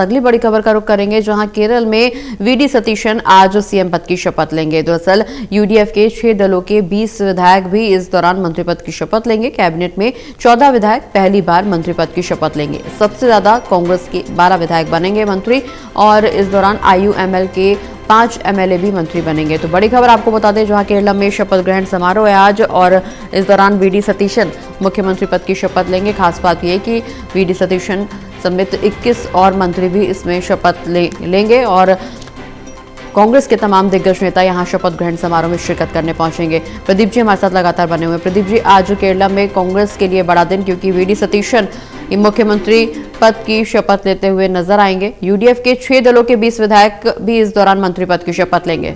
अगली बड़ी खबर का रुख करेंगे, जहां केरल में वीडी सतीशन आज सीएम पद की शपथ लेंगे। दरअसल यूडीएफ के 6 दलों के 20 विधायक भी इस दौरान मंत्री पद की शपथ लेंगे। कैबिनेट में 14 विधायक पहली बार मंत्री पद की शपथ लेंगे। सबसे ज्यादा कांग्रेस के 12 विधायक बनेंगे मंत्री और इस दौरान आईयूएमएल के 5 एमएलए भी मंत्री बनेंगे। तो बड़ी खबर आपको बता दें, जहां केरल में शपथ ग्रहण समारोह है आज और इस दौरान वीडी सतीशन मुख्यमंत्री पद की शपथ लेंगे। खास बात यह कि वीडी सतीशन समेत 21 और मंत्री भी इसमें शपथ लेंगे और कांग्रेस के तमाम दिग्गज नेता यहां शपथ ग्रहण समारोह में शिरकत करने पहुंचेंगे। प्रदीप जी हमारे साथ लगातार बने हुए। प्रदीप जी, आज केरला में कांग्रेस के लिए बड़ा दिन, क्योंकि वीडी सतीशन मुख्यमंत्री पद की शपथ लेते हुए नजर आएंगे। यूडीएफ के 6 दलों के 20 विधायक भी इस दौरान मंत्री पद की शपथ लेंगे।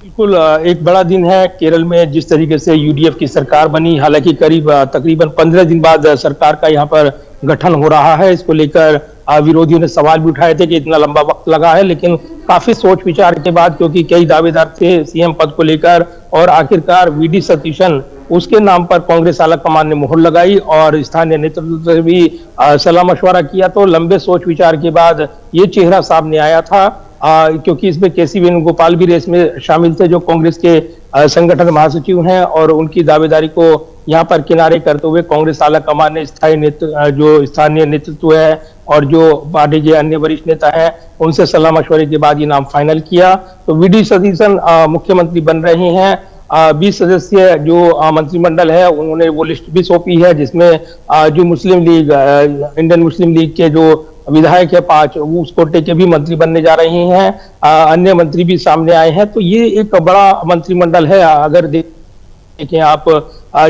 बिल्कुल एक बड़ा दिन है केरल में, जिस तरीके से यूडीएफ की सरकार बनी। हालांकि तकरीबन 15 दिन बाद सरकार का यहाँ पर गठन हो रहा है। इसको लेकर विरोधियों ने सवाल भी उठाए थे कि इतना लंबा वक्त लगा है, लेकिन काफी सोच विचार के बाद, क्योंकि कई दावेदार थे सीएम पद को लेकर, और आखिरकार वीडी सतीशन उसके नाम पर कांग्रेस आला कमान ने मोहर लगाई और स्थानीय नेतृत्व से भी सलाह मशवरा किया। तो लंबे सोच विचार के बाद ये चेहरा सामने आया था, क्योंकि इसमें केसी वेणुगोपाल भी रेस में शामिल थे, जो कांग्रेस के संगठन महासचिव हैं, और उनकी दावेदारी को यहाँ पर किनारे करते हुए कांग्रेस आला कमान ने जो स्थानीय नेतृत्व है और जो पार्टी के अन्य वरिष्ठ नेता हैं उनसे सलाह मशवरे के बाद ये नाम फाइनल किया। तो वीडी सतीशन मुख्यमंत्री बन रहे हैं। 20 सदस्यीय जो मंत्रिमंडल है उन्होंने वो लिस्ट भी सौंपी है, जिसमें जो मुस्लिम लीग इंडियन मुस्लिम लीग के जो विधायक है 5, वो उस कोटे के भी मंत्री बनने जा रहे हैं। अन्य मंत्री भी सामने आए हैं। तो ये एक बड़ा मंत्रिमंडल है। अगर देखें आप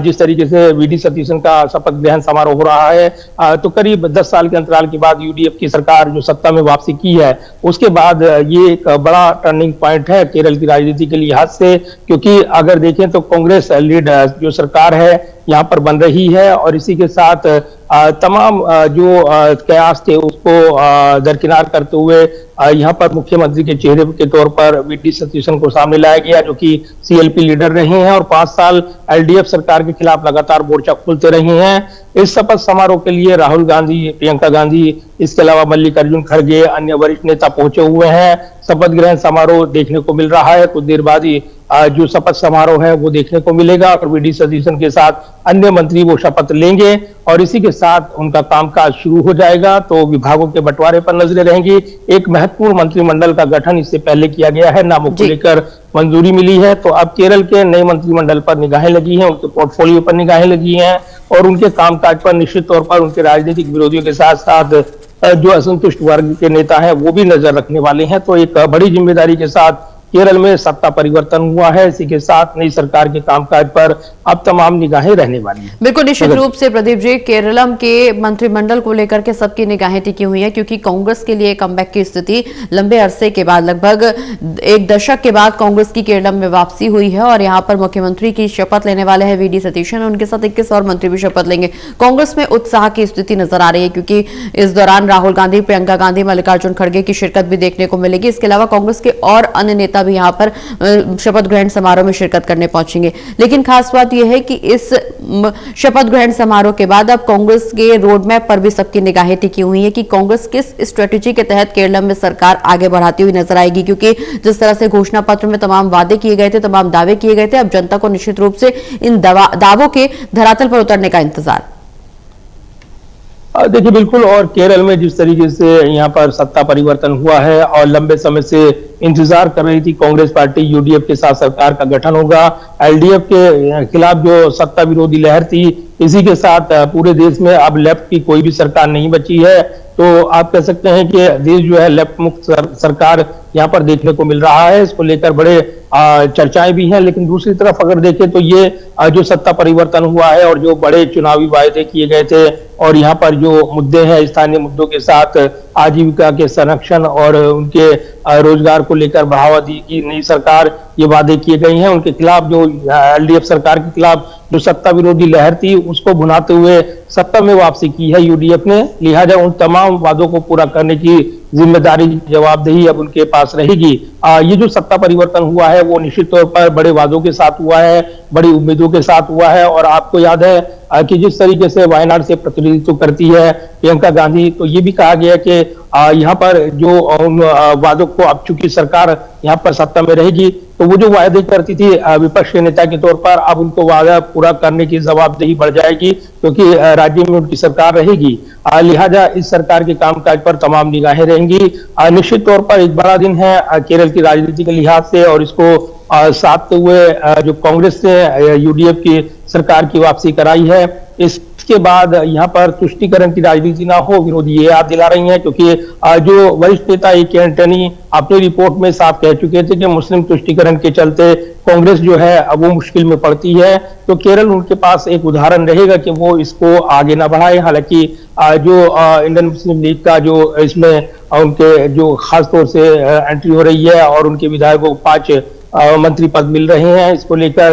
जिस तरीके से वीडी सतीशन का शपथ ग्रहण समारोह हो रहा है, तो करीब 10 साल के अंतराल के बाद यूडीएफ की सरकार जो सत्ता में वापसी की है, उसके बाद ये एक बड़ा टर्निंग पॉइंट है केरल की राजनीति के लिहाज से। क्योंकि अगर देखें तो कांग्रेस लीड जो सरकार है यहाँ पर बन रही है, और इसी के साथ तमाम जो कयास थे उसको दरकिनार करते हुए यहाँ पर मुख्यमंत्री के चेहरे के तौर पर वीडी सतीशन को सामने लाया गया, जो कि सीएलपी लीडर रहे हैं और 5 साल एलडीएफ सरकार के खिलाफ लगातार मोर्चा खोलते रहे हैं। इस शपथ समारोह के लिए राहुल गांधी, प्रियंका गांधी, इसके अलावा मल्लिकार्जुन खड़गे, अन्य वरिष्ठ नेता पहुंचे हुए हैं। शपथ ग्रहण समारोह देखने को मिल रहा है। कुछ देर बाद ही जो शपथ समारोह है वो देखने को मिलेगा और वीडी सतीशन के साथ अन्य मंत्री वो शपथ लेंगे और इसी के साथ उनका कामकाज शुरू हो जाएगा। तो विभागों के बंटवारे पर नजरें रहेंगी। एक महत्वपूर्ण मंत्रिमंडल का गठन इससे पहले किया गया है, नामों को लेकर मंजूरी मिली है। तो अब केरल के नए मंत्रिमंडल पर निगाहें लगी हैं, उनके पोर्टफोलियो पर निगाहें लगी हैं और उनके कामकाज पर निश्चित तौर पर उनके राजनीतिक विरोधियों के साथ साथ जो असंतुष्ट वर्ग के नेता हैं वो भी नजर रखने वाले हैं। तो एक बड़ी जिम्मेदारी के साथ केरल में सत्ता परिवर्तन हुआ है। इसी के साथ नई सरकार के कामकाज पर अब तमाम निगाहें रहने वाली हैं। बिल्कुल निश्चित रूप से प्रदीप जी, केरलम के मंत्रिमंडल को लेकर के सबकी निगाहें टिकी हुई हैं, क्योंकि कांग्रेस के लिए कमबैक की स्थिति लंबे अरसे के बाद, लगभग 1 दशक के बाद कांग्रेस की केरलम में वापसी हुई है और यहां पर मुख्यमंत्री की शपथ लेने वाले हैं वीडी सतीशन। उनके साथ 21 और मंत्री भी शपथ लेंगे। कांग्रेस में उत्साह की स्थिति नजर आ रही है, क्योंकि इस दौरान राहुल गांधी, प्रियंका गांधी, मल्लिकार्जुन खड़गे की शिरकत भी देखने को मिलेगी। इसके अलावा कांग्रेस के और अन्य नेता भी यहां पर शपथ ग्रहण समारोह में शिरकत करने पहुंचेंगे। लेकिन खास बात यह है कि इस शपथ ग्रहण समारोह के बाद अब कांग्रेस के रोड मैप पर भी सबकी निगाहें टिकी हुई है कि कांग्रेस किस स्ट्रेटेजी के तहत केरल में सरकार आगे बढ़ाती हुई नजर आएगी। क्योंकि जिस तरह से घोषणा पत्र में तमाम वादे किए गए थे, तमाम दावे किए गए थे, अब जनता को निश्चित रूप से इन दावों के धरातल पर उतरने का इंतजार। देखिए बिल्कुल, और केरल में जिस तरीके से यहाँ पर सत्ता परिवर्तन हुआ है और लंबे समय से इंतजार कर रही थी कांग्रेस पार्टी यूडीएफ के साथ सरकार का गठन होगा, एलडीएफ के खिलाफ जो सत्ता विरोधी लहर थी, इसी के साथ पूरे देश में अब लेफ्ट की कोई भी सरकार नहीं बची है। तो आप कह सकते हैं कि देश जो है लेफ्ट मुक्त सरकार यहाँ पर देखने को मिल रहा है। इसको लेकर बड़े चर्चाएं भी हैं। लेकिन दूसरी तरफ अगर देखें तो ये जो सत्ता परिवर्तन हुआ है और जो बड़े चुनावी वायदे किए गए थे और यहाँ पर जो मुद्दे हैं स्थानीय मुद्दों के साथ आजीविका के संरक्षण और उनके रोजगार को लेकर बढ़ावा दी की नई सरकार ये वादे किए गए हैं, उनके खिलाफ जो एलडीएफ सरकार के खिलाफ जो सत्ता विरोधी लहर थी उसको भुनाते हुए सत्ता में वापसी की है यूडीएफ ने। लिहाजा उन तमाम वादों को पूरा करने की जिम्मेदारी, जवाबदेही अब उनके पास रहेगी। ये जो सत्ता परिवर्तन हुआ है वो निश्चित तौर पर बड़े वादों के साथ हुआ है, बड़ी उम्मीदों के साथ हुआ है। और आपको याद है कि जिस तरीके से वायनाड से प्रतिनिधित्व करती है प्रियंका गांधी, तो ये भी कहा गया कि यहाँ पर जो उन वादों को, अब चूंकि सरकार यहाँ पर सत्ता में रहेगी, तो वो जो वायदे करती थी विपक्ष के नेता के तौर पर, अब उनको वादा पूरा करने की जवाबदेही बढ़ जाएगी, क्योंकि राज्य में उनकी सरकार रहेगी। लिहाजा इस सरकार के कामकाज पर तमाम निगाहें रहेंगी। निश्चित तौर पर एक बड़ा दिन है केरल की राजनीति के लिहाज से, और इसको साधते हुए जो कांग्रेस ने यूडीएफ की सरकार की वापसी कराई है, इसके बाद यहाँ पर तुष्टीकरण की राजनीति ना हो, विरोधी ये याद दिला रही हैं, क्योंकि जो वरिष्ठ नेता ए.के. एंटनी अपनी रिपोर्ट में साफ कह चुके थे कि मुस्लिम तुष्टीकरण के चलते कांग्रेस जो है वो मुश्किल में पड़ती है। तो केरल उनके पास एक उदाहरण रहेगा कि वो इसको आगे ना बढ़ाए। हालांकि जो इंडियन मुस्लिम लीग का जो इसमें उनके जो खास तौर से एंट्री हो रही है और उनके विधायकों को 5 मंत्री पद मिल रहे हैं, इसको लेकर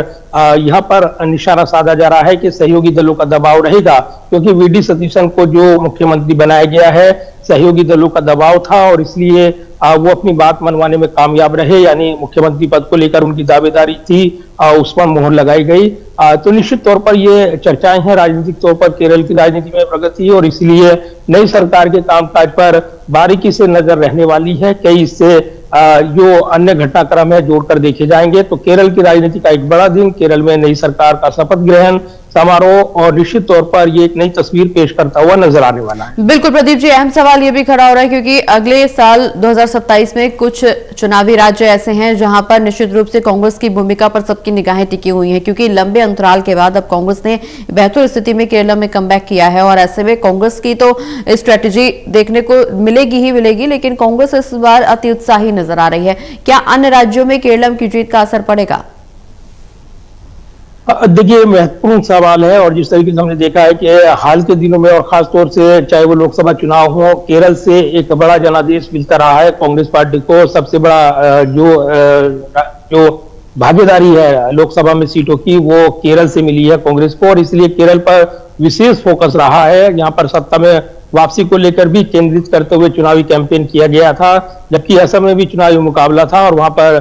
यहाँ पर निशाना साधा जा रहा है कि सहयोगी दलों का दबाव रहेगा, क्योंकि वी.डी. सतीशन को जो मुख्यमंत्री बनाया गया है सहयोगी दलों का दबाव था, और इसलिए वो अपनी बात मनवाने में कामयाब रहे, यानी मुख्यमंत्री पद को लेकर उनकी दावेदारी थी, उस पर मोहर लगाई गई। तो निश्चित तौर पर ये चर्चाएं हैं राजनीतिक तौर पर केरल की राजनीति में प्रगति, और इसलिए नई सरकार के कामकाज पर बारीकी से नजर रहने वाली है। कई इससे जो अन्य घटनाक्रम है जोड़कर देखे जाएंगे। तो केरल की राजनीति का एक बड़ा दिन, केरल में नई सरकार का शपथ ग्रहण समारोह, और निश्चित तौर पर ये एक नई तस्वीर पेश करता हुआ नजर आने वाला है। बिल्कुल प्रदीप जी, अहम सवाल ये भी खड़ा हो रहा है क्योंकि अगले साल 2027 में कुछ चुनावी राज्य ऐसे हैं जहां पर निश्चित रूप से कांग्रेस की भूमिका पर सबकी निगाहें टिकी हुई हैं, क्योंकि लंबे अंतराल के बाद अब कांग्रेस ने बेहतर स्थिति में केरल में कमबैक किया है, और ऐसे में कांग्रेस की तो स्ट्रेटेजी देखने को मिलेगी ही मिलेगी, लेकिन कांग्रेस इस बार अति उत्साही नजर आ रही है। क्या अन्य राज्यों में केरल की जीत का असर पड़ेगा? देखिए, महत्वपूर्ण सवाल है, और जिस तरीके से हमने देखा है कि हाल के दिनों में, और खास तौर से चाहे वो लोकसभा चुनाव हो, केरल से एक बड़ा जनादेश मिलता रहा है कांग्रेस पार्टी को। सबसे बड़ा जो भागीदारी है लोकसभा में सीटों की, वो केरल से मिली है कांग्रेस को, और इसलिए केरल पर विशेष फोकस रहा है। यहाँ पर सत्ता में वापसी को लेकर भी केंद्रित करते हुए चुनावी कैंपेन किया गया था, जबकि असम में भी चुनावी मुकाबला था, और वहां पर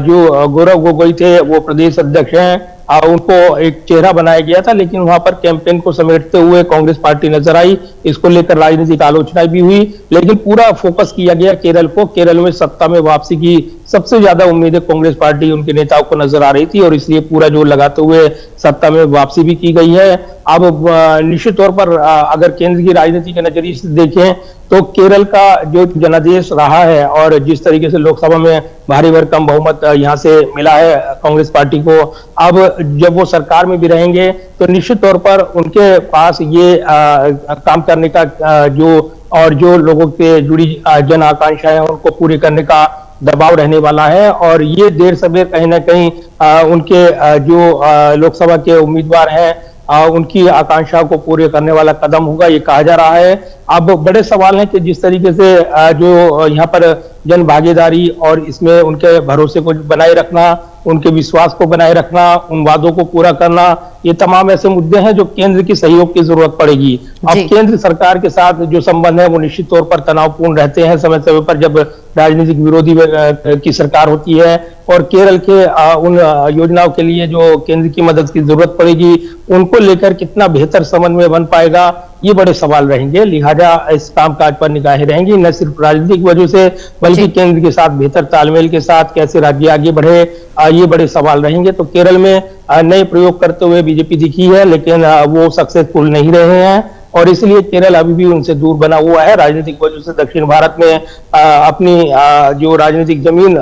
जो गौरव गोगोई थे वो प्रदेश अध्यक्ष हैं, उनको एक चेहरा बनाया गया था, लेकिन वहां पर कैंपेन को समेटते हुए कांग्रेस पार्टी नजर आई। इसको लेकर राजनीतिक आलोचना भी हुई, लेकिन पूरा फोकस किया गया केरल को। केरल में सत्ता में वापसी की सबसे ज्यादा उम्मीदें कांग्रेस पार्टी उनके नेताओं को नजर आ रही थी, और इसलिए पूरा जोर लगाते हुए सत्ता में वापसी भी की गई है। अब निश्चित तौर पर अगर केंद्र की राजनीति के नजरिए से देखें तो केरल का जो जनादेश रहा है, और जिस तरीके से लोकसभा में भारी भरकम बहुमत यहाँ से मिला है कांग्रेस पार्टी को, अब जब वो सरकार में भी रहेंगे तो निश्चित तौर पर उनके पास ये काम करने का जो लोगों के जुड़ी जन आकांक्षाएं हैं उनको पूरी करने का दबाव रहने वाला है। और ये देर सवेर कहीं ना कहीं उनके जो लोकसभा के उम्मीदवार हैं उनकी आकांक्षा को पूरे करने वाला कदम होगा, ये कहा जा रहा है। अब बड़े सवाल हैं कि जिस तरीके से जो यहाँ पर जन भागीदारी और इसमें उनके भरोसे को बनाए रखना, उनके विश्वास को बनाए रखना, उन वादों को पूरा करना, ये तमाम ऐसे मुद्दे हैं जो केंद्र की सहयोग की जरूरत पड़ेगी। अब केंद्र सरकार के साथ जो संबंध है वो निश्चित तौर पर तनावपूर्ण रहते हैं समय समय पर, जब राजनीतिक विरोधी की सरकार होती है, और केरल के उन योजनाओं के लिए जो केंद्र की मदद की जरूरत पड़ेगी उनको लेकर कितना बेहतर समन्वय बन पाएगा, ये बड़े सवाल रहेंगे। लिहाजा इस कामकाज पर निगाहें रहेंगी, न सिर्फ राजनीतिक वजह से बल्कि केंद्र के साथ बेहतर तालमेल के साथ कैसे राज्य आगे बढ़े, ये बड़े सवाल रहेंगे। तो केरल में नए प्रयोग करते हुए बीजेपी दिखी है, लेकिन वो सक्सेसफुल नहीं रहे हैं, और इसलिए केरल अभी भी उनसे दूर बना हुआ है। राजनीतिक वजह से दक्षिण भारत में अपनी जो राजनीतिक जमीन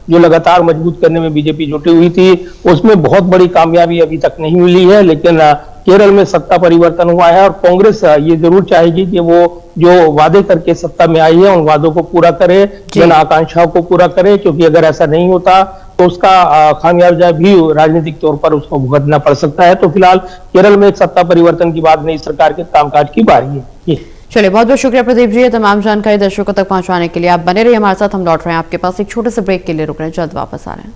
जो लगातार मजबूत करने में बीजेपी जुटी हुई थी, उसमें बहुत बड़ी कामयाबी अभी तक नहीं मिली है। लेकिन केरल में सत्ता परिवर्तन हुआ है, और कांग्रेस ये जरूर चाहेगी कि वो जो वादे करके सत्ता में आई है उन वादों को पूरा करे, जन आकांक्षाओं को पूरा करे, क्योंकि अगर ऐसा नहीं होता तो उसका खामियाजा भी राजनीतिक तौर पर उसको भुगतना पड़ सकता है। तो फिलहाल केरल में एक सत्ता परिवर्तन की बात नई सरकार के कामकाज की बारी है। चलिए, बहुत बहुत शुक्रिया प्रदीप जी, ये तमाम जानकारी दर्शकों तक पहुंचाने के लिए। आप बने रहिए हमारे साथ, हम लौट रहे हैं आपके पास एक छोटे से ब्रेक के लिए, रुक रहे हैं, जल्द वापस आ रहे हैं।